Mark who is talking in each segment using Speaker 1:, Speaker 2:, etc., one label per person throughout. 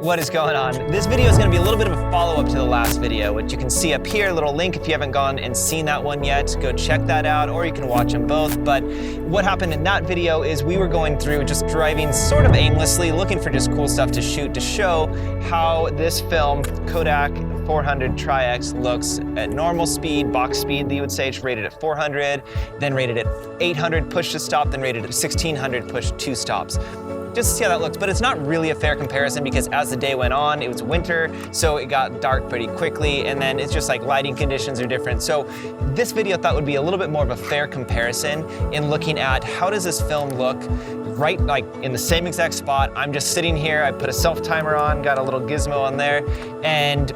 Speaker 1: What is going on? This video is going to be a little bit of a follow-up to the last video, which you can see up here, a little link if you haven't gone and seen that one yet. Go check that out, or you can watch them both. But what happened in that video is we were going through just driving sort of aimlessly, looking for just cool stuff to shoot to show how this film, Kodak 400 Tri-X, looks at normal speed, box speed, you would say. It's rated at 400, then rated at 800 push to stop, then rated at 1600 push 2 stops. Just to see how that looks, but it's not really a fair comparison because as the day went on, it was winter, so it got dark pretty quickly, and then it's just like lighting conditions are different. So this video I thought would be a little bit more of a fair comparison in looking at how does this film look right like in the same exact spot. I'm just sitting here, I put a self timer on, got a little gizmo on there, and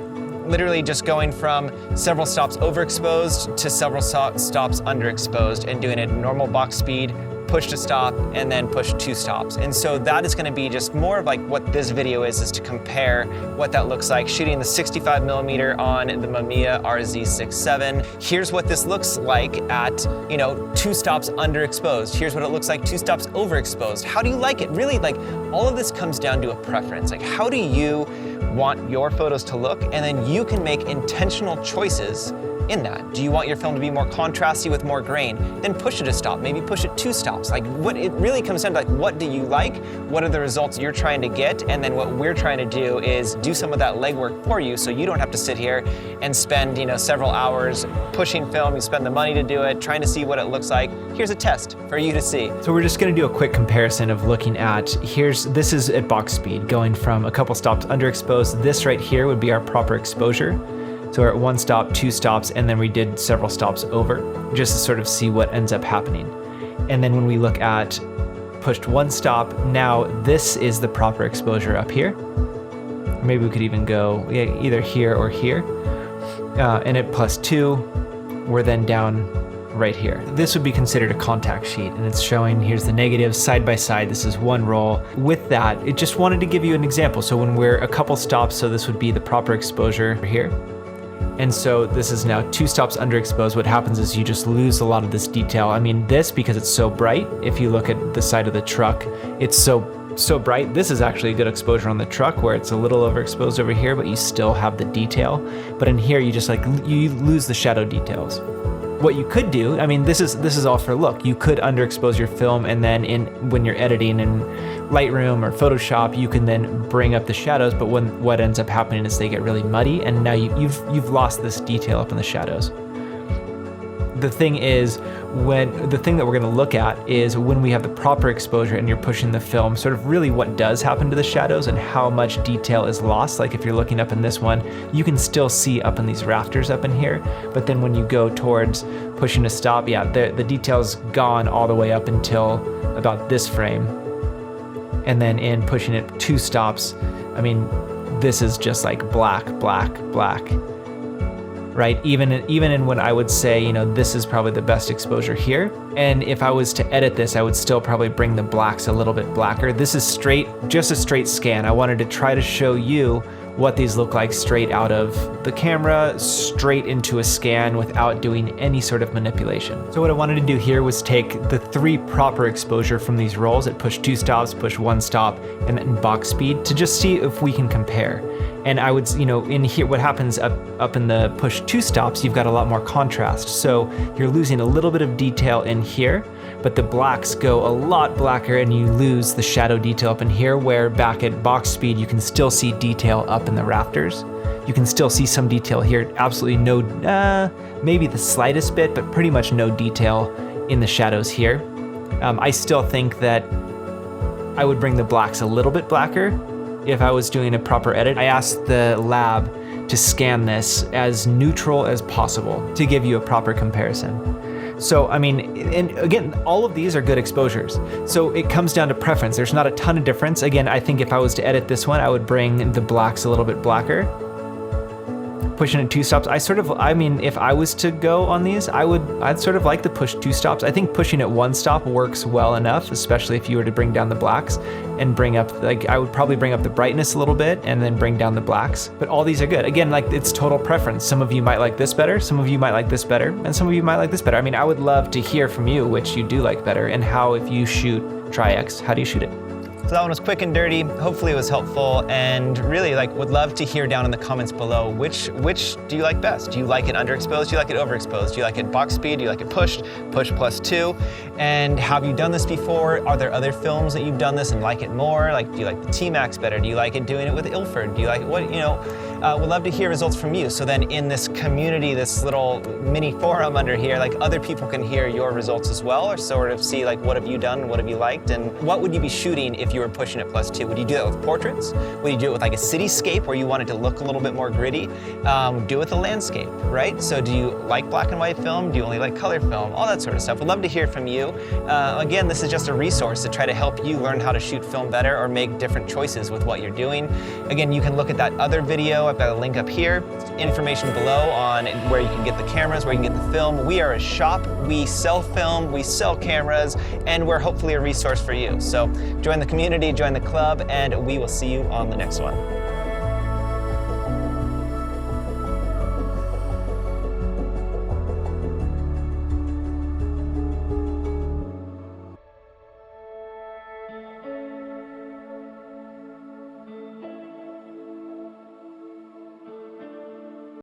Speaker 1: literally just going from several stops overexposed to several stops underexposed and doing it normal box speed, push to stop, and then push 2 stops. And so that is gonna be just more of like what this video is to compare what that looks like shooting the 65mm on the Mamiya RZ67. Here's what this looks like at, 2 stops underexposed. Here's what it looks like 2 stops overexposed. How do you like it? Really, like, all of this comes down to a preference. Like, how do you want your photos to look? And then you can make intentional choices in that. Do you want your film to be more contrasty with more grain? Then push it a stop, maybe push it 2 stops. Like, what it really comes down to, like, what do you like? What are the results you're trying to get? And then what we're trying to do is do some of that legwork for you so you don't have to sit here and spend, several hours pushing film. You spend the money to do it, trying to see what it looks like. Here's a test for you to see.
Speaker 2: So we're just gonna do a quick comparison of looking at, this is at box speed, going from a couple stops underexposed. This right here would be our proper exposure. So we're at 1 stop, 2 stops, and then we did several stops over, just to sort of see what ends up happening. And then when we look at pushed 1 stop, now this is the proper exposure up here. Or maybe we could even go either here or here. And at +2, we're then down right here. This would be considered a contact sheet, and it's showing, here's the negatives side by side. This is 1 roll. With that, it just wanted to give you an example. So when we're a couple stops, so this would be the proper exposure here. And so this is now 2 stops underexposed. What happens is you just lose a lot of this detail. I mean, this, because it's so bright, if you look at the side of the truck, it's so bright. This is actually a good exposure on the truck where it's a little overexposed over here, but you still have the detail. But in here, you just you lose the shadow details. What you could do, I mean, this is all for look. You could underexpose your film, and then when you're editing in Lightroom or Photoshop, you can then bring up the shadows. But what ends up happening is they get really muddy, and now you've lost this detail up in the shadows. The thing is, the thing that we're going to look at is when we have the proper exposure and you're pushing the film, sort of really what does happen to the shadows and how much detail is lost. Like if you're looking up in this one, you can still see up in these rafters up in here, but then when you go towards pushing to stop, yeah, the detail's gone all the way up until about this frame. And then in pushing it 2 stops, I mean, this is just like black, black, black. Right? Even in when I would say, this is probably the best exposure here. And if I was to edit this, I would still probably bring the blacks a little bit blacker. This is just a straight scan. I wanted to try to show you what these look like straight out of the camera, straight into a scan without doing any sort of manipulation. So what I wanted to do here was take the 3 proper exposure from these rolls at push 2 stops, push 1 stop, and then box speed to just see if we can compare. And I would, in here, what happens up in the push 2 stops, you've got a lot more contrast. So you're losing a little bit of detail in here, but the blacks go a lot blacker and you lose the shadow detail up in here, where back at box speed, you can still see detail up in the rafters. You can still see some detail here, absolutely no, maybe the slightest bit, but pretty much no detail in the shadows here. I still think that I would bring the blacks a little bit blacker if I was doing a proper edit. I asked the lab to scan this as neutral as possible to give you a proper comparison. So, I mean, and again, all of these are good exposures. So it comes down to preference. There's not a ton of difference. Again, I think if I was to edit this one, I would bring the blacks a little bit blacker. Pushing it 2 stops, I mean, if I was to go on these, I'd sort of like the push 2 stops. I think pushing it 1 stop works well enough, especially if you were to bring down the blacks and bring up, I would probably bring up the brightness a little bit and then bring down the blacks. But all these are good. Again, it's total preference. Some of you might like this better, some of you might like this better, and some of you might like this better. I mean, I would love to hear from you which you do like better, and how, if you shoot Tri-X, how do you shoot it?
Speaker 1: So that one was quick and dirty. Hopefully it was helpful, and really would love to hear down in the comments below which do you like best? Do you like it underexposed? Do you like it overexposed? Do you like it box speed? Do you like it pushed +2? And have you done this before? Are there other films that you've done this and like it more? Like, do you like the T-Max better? Do you like it doing it with Ilford? Do you like what, would love to hear results from you. So then in this community, this little mini forum under here, other people can hear your results as well, or sort of see what have you done, what have you liked, and what would you be shooting if you were pushing it +2? Would you do that with portraits? Would you do it with a cityscape where you want it to look a little bit more gritty? Do it with a landscape, right? So do you like black and white film? Do you only like color film? All that sort of stuff. We'd love to hear from you. Again, this is just a resource to try to help you learn how to shoot film better or make different choices with what you're doing. Again, you can look at that other video. I've got a link up here, information below on where you can get the cameras, where you can get the film. We are a shop. We sell film, we sell cameras, and we're hopefully a resource for you. So join the community, join the club, and we will see you on the next one.